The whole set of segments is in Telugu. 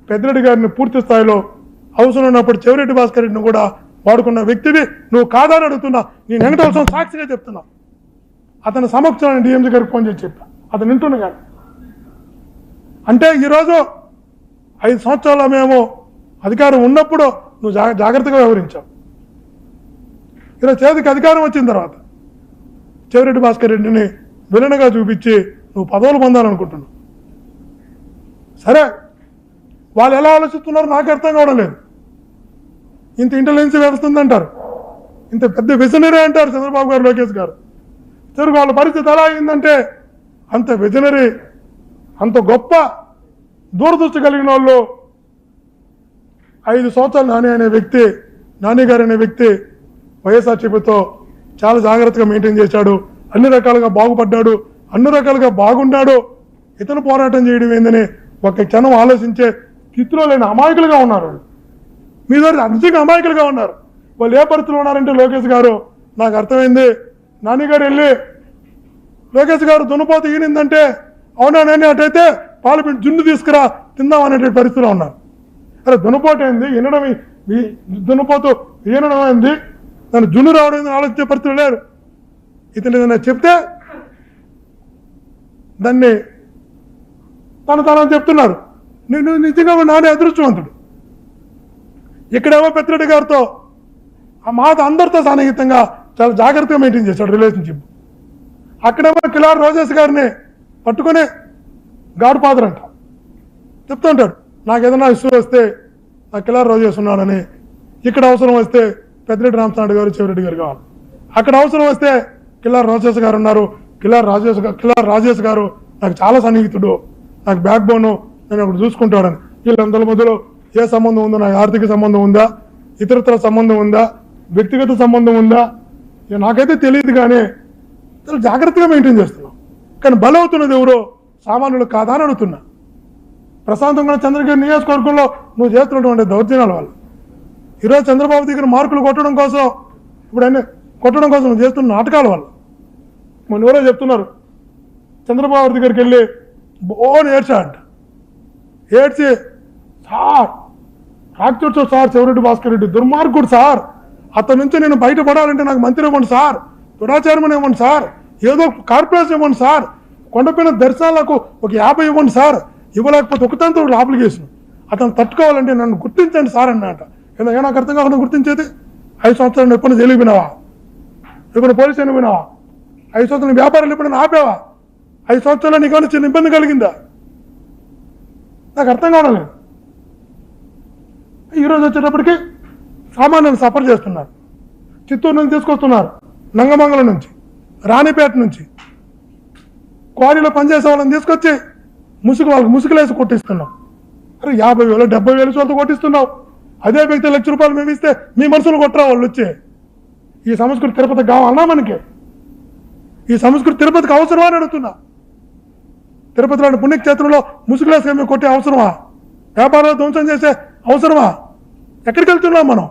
పెద్దిరెడ్డి గారిని పూర్తి స్థాయిలో అవసరం ఉన్నప్పుడు చెవిరెడ్డి భాస్కర్ రెడ్డిని కూడా వాడుకున్న వ్యక్తివి నువ్వు కాదని అడుగుతున్నా. నేను వెంకటేశ్వరం సాక్షిగా చెప్తున్నా. అతని సమక్షంలో డిఎంసీ గారికి ఫోన్ చేసి చెప్పా, అతను వింటున్నా. కానీ అంటే ఈరోజు 5 సంవత్సరాల్లో మేము అధికారం ఉన్నప్పుడు నువ్వు జాగ్రత్తగా వ్యవహరించావు. ఈరోజు చేతికి అధికారం వచ్చిన తర్వాత చెవిరెడ్డి భాస్కర్ రెడ్డిని విలన్గా చూపించి నువ్వు పదవులు పొందాలనుకుంటున్నావు. సరే, వాళ్ళు ఎలా ఆలోచిస్తున్నారో నాకు అర్థం కావడం లేదు. ఇంత ఇంటెలిజెన్స్ వ్యవస్థ ఉందంటారు, ఇంత పెద్ద విజనరీ అంటారు చంద్రబాబు గారు, లోకేష్ గారు. తెలుగు వాళ్ళ పరిస్థితి ఎలా అయిందంటే అంత విజనరీ, అంత గొప్ప దూరదృష్టి కలిగిన వాళ్ళు 5 సంవత్సరాలు నాని గారు అనే వ్యక్తి వైఎస్ఆర్సీపీతో చాలా జాగ్రత్తగా మెయింటైన్ చేశాడు. అన్ని రకాలుగా బాగుపడ్డాడు, అన్ని రకాలుగా బాగున్నాడు. ఇతను పోరాటం చేయడం ఏందని ఒక క్షణం ఆలోచించే స్థితిలో లేని అమాయకులుగా ఉన్నారు. మీ దగ్గర నిజంగా అమాయకులుగా ఉన్నారు. వాళ్ళు ఏ పరిస్థితులు ఉన్నారంటే లోకేష్ గారు, నాకు అర్థమైంది, నాని గారు వెళ్ళి లోకేష్ గారు దున్నపోతు ఈనిందంటే అవునా నేను అటైతే పార్లమెంట్ జున్ను తీసుకురా తిందాం అనేటువంటి పరిస్థితిలో ఉన్నారు. అరే దున్నపోటు అయింది, దున్నపోతు ఈనడం అయింది, దాన్ని జున్ను రావడం ఆలోచించే పరిస్థితులు లేరు. ఇతను ఏదైనా చెప్తే దాన్ని తనని చెప్తున్నారు. నేను నిజంగా నానే అదృష్టవంతుడు. ఇక్కడేమో పెద్దిరెడ్డి గారితో ఆ మాట అందరితో సన్నిహితంగా చాలా జాగ్రత్తగా మెయింటైన్ చేశాడు రిలేషన్షిప్. అక్కడేమో కిలార్ రోజేష్ గారిని పట్టుకొని గాడ్ ఫాదర్ అంట చెప్తూ ఉంటాడు, నాకు ఏదైనా ఇష్యూ వస్తే నాకు కిలార్ రోజేష్ ఉన్నాడని. ఇక్కడ అవసరం వస్తే పెద్దిరెడ్డి రామచంద్ర గారు, చెవిరెడ్డి గారు కావాలి. అక్కడ అవసరం వస్తే కిలార్ రోజేష్ గారు ఉన్నారు. కిలార్ రాజేష్ గారు నాకు చాలా సన్నిహితుడు, నాకు బ్యాక్ బోను, నేను అక్కడ చూసుకుంటాడని. వీళ్ళందరి మధ్యలో ఏ సంబంధం ఉందో, నాకు ఆర్థిక సంబంధం ఉందా, ఇతరత్ర సంబంధం ఉందా, వ్యక్తిగత సంబంధం ఉందా, నాకైతే తెలియదు. కానీ చాలా జాగ్రత్తగా మెయింటైన్ చేస్తున్నాం. కానీ బలవుతున్నది ఎవరో సామాన్యులు కాదా అని అడుగుతున్నా. ప్రశాంతంగా చంద్రగిరి నియోజకవర్గంలో నువ్వు చేస్తున్నటువంటి దౌర్జన్యాల వల్ల ఈరోజు చంద్రబాబు దగ్గర మార్కులు కొట్టడం కోసం, ఇప్పుడు అన్నీ కొట్టడం కోసం నువ్వు చేస్తున్న నాటకాల వల్ల. మన ఎవరో చెప్తున్నారు చంద్రబాబు దగ్గరికి వెళ్ళి బోన్ ఏడ్చాడంట. ఏడ్చి సార్ రాక్షసు సార్ చెవిరెడ్డి భాస్కర్ రెడ్డి దుర్మార్గుడు సార్, అతని నుంచి నేను బయటపడాలంటే నాకు మంత్రి ఇవ్వండి సార్, దురాచారం ఇవ్వండి సార్, ఏదో కార్పొరేషన్ ఇవ్వండి సార్, కొండపైన దర్శనాలకు ఒక 50 ఇవ్వండి సార్, ఇవ్వలేకపోతే ఒకటంతో అప్లికేషన్, అతను తట్టుకోవాలంటే నన్ను గుర్తించండి సార్ అన్నట. ఏదో నాకు అర్థం కాకుండా గుర్తించేది? 5 సంవత్సరాలు ఎప్పుడు జైలుకి పోయినావా, ఎప్పుడు పోలీస్ స్టేషన్ పోయినావా, 5 సంవత్సరాలు వ్యాపారాలు ఎప్పుడైనా ఆపేవా, 5 సంవత్సరాలు నీకు చిన్న ఇబ్బంది కలిగిందా? నాకు అర్థం కావడం లేదు. ఈరోజు వచ్చేటప్పటికి సామాన్యులను సఫర్ చేస్తున్నారు. చిత్తూరు నుంచి తీసుకొస్తున్నారు, నంగమంగళం నుంచి, రాణిపేట నుంచి, క్వారీలో పనిచేసే వాళ్ళని తీసుకొచ్చి వాళ్ళకి ముసుగులేసి కొట్టిస్తున్నాం. అరే 50,000 70,000 చోట్ల కొట్టిస్తున్నావు. అదే వ్యక్తి ₹1,00,000 మేము ఇస్తే మీ మనుషులు కొట్టరా వాళ్ళు వచ్చి? ఈ సంస్కృతి తిరుపతికి కావాలన్నా మనకి? ఈ సంస్కృతి తిరుపతికి అవసరమా అని అడుగుతున్నా. తిరుపతిలోని పుణ్యక్షేత్రంలో ముసుగులేసి మేము కొట్టే అవసరమా? వ్యాపారాలు ధ్వంసం చేసే అవసరమా? ఎక్కడికి వెళ్తున్నాం మనం?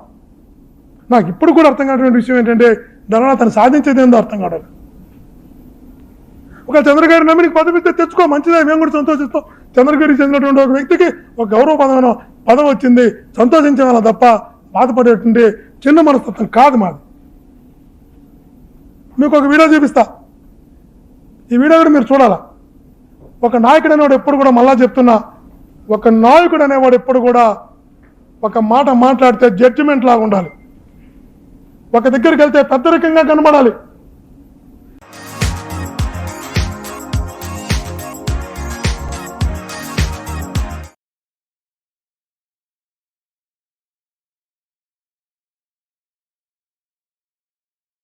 నాకు ఇప్పుడు కూడా అర్థం కానటువంటి విషయం ఏంటంటే దానివల్ల తను సాధించేది ఏందో అర్థం కావడం. ఒక చంద్రగారి నమ్మి నీకు పదవి ఇస్తే తెచ్చుకో, మంచిదే, మేము కూడా సంతోషిస్తాం. చంద్రగిరికి చెందినటువంటి ఒక వ్యక్తికి ఒక గౌరవపదమైన పదవి వచ్చింది, సంతోషించాల తప్ప బాధపడేటువంటి చిన్న మనస్తత్వం కాదు మాది. మీకు ఒక వీడియో చూపిస్తా, ఈ వీడియో కూడా మీరు చూడాలా. ఒక నాయకుడు అనేవాడు ఎప్పుడు కూడా, మళ్ళా చెప్తున్నా, ఒక నాయకుడు అనేవాడు ఎప్పుడు కూడా ఒక మాట మాట్లాడితే జడ్జిమెంట్ లాగా ఉండాలి. ఒక దగ్గరికి వెళ్తే పెద్దరికంగా కనబడాలి.